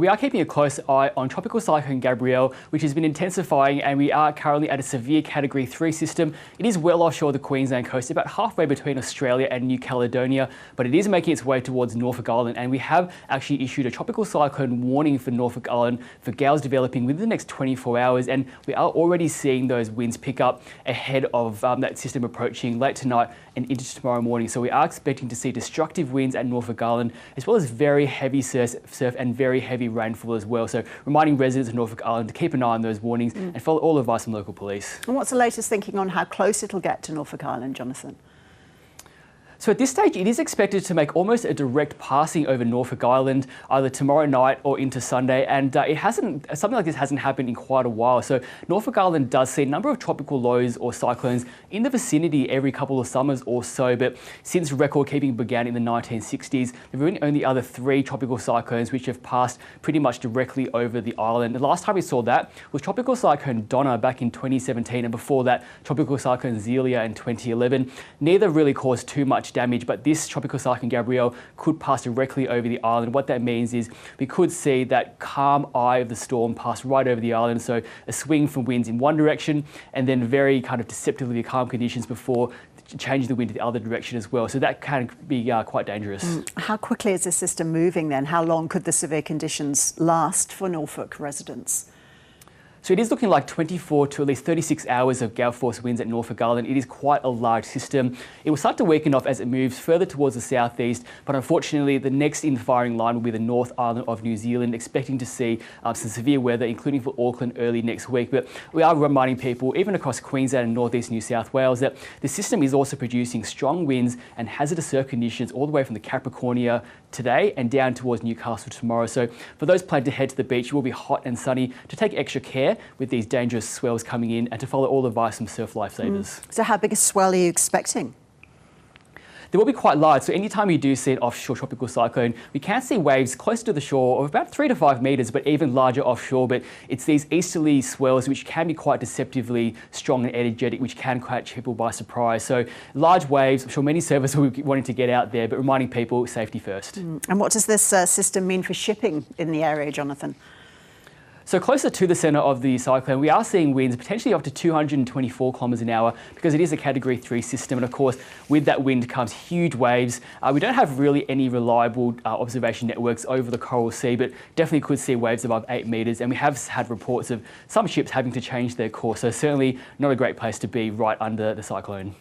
We are keeping a close eye on Tropical Cyclone Gabrielle, which has been intensifying, and we are currently at a severe Category 3 system. It is well offshore the Queensland coast, about halfway between Australia and New Caledonia, but it is making its way towards Norfolk Island, and we have actually issued a tropical cyclone warning for Norfolk Island for gales developing within the next 24 hours, and we are already seeing those winds pick up ahead of that system approaching late tonight and into tomorrow morning. So we are expecting to see destructive winds at Norfolk Island, as well as very heavy surf and very heavy rainfall as well. So reminding residents of Norfolk Island to keep an eye on those warnings and follow all advice from local police. And what's the latest thinking on how close it'll get to Norfolk Island, Jonathan? So at this stage, it is expected to make almost a direct passing over Norfolk Island, either tomorrow night or into Sunday. And something like this hasn't happened in quite a while. So Norfolk Island does see a number of tropical lows or cyclones in the vicinity every couple of summers or so. But since record keeping began in the 1960s, there have been only other 3 tropical cyclones which have passed pretty much directly over the island. The last time we saw that was Tropical Cyclone Donna back in 2017, and before that, Tropical Cyclone Zelia in 2011. Neither really caused too much damage, but this Tropical Cyclone Gabrielle could pass directly over the island. What that means is we could see that calm eye of the storm pass right over the island, so a swing from winds in one direction and then very kind of deceptively calm conditions before changing the wind to the other direction as well. So that can be quite dangerous. How quickly is the system moving then? How long could the severe conditions last for Norfolk residents? So it is looking like 24 to at least 36 hours of gale force winds at Norfolk Island. It is quite a large system. It will start to weaken off as it moves further towards the southeast, but unfortunately the next in the firing line will be the North Island of New Zealand, expecting to see some severe weather, including for Auckland early next week. But we are reminding people, even across Queensland and northeast New South Wales, that the system is also producing strong winds and hazardous surf conditions all the way from the Capricornia today and down towards Newcastle tomorrow. So for those planning to head to the beach, it will be hot and sunny, to take extra care with these dangerous swells coming in and to follow all the advice from surf lifesavers. So how big a swell are you expecting? They will be quite large, so anytime you do see an offshore tropical cyclone, we can see waves close to the shore of about 3 to 5 metres, but even larger offshore. But it's these easterly swells which can be quite deceptively strong and energetic, which can catch people by surprise. So large waves, I'm sure many surfers will be wanting to get out there, but reminding people safety first. And what does this system mean for shipping in the area, Jonathan? So closer to the centre of the cyclone, we are seeing winds potentially up to 224 kilometres an hour because it is a Category 3 system. And of course, with that wind comes huge waves. We don't have really any reliable observation networks over the Coral Sea, but definitely could see waves above 8 metres. And we have had reports of some ships having to change their course. So certainly not a great place to be right under the cyclone.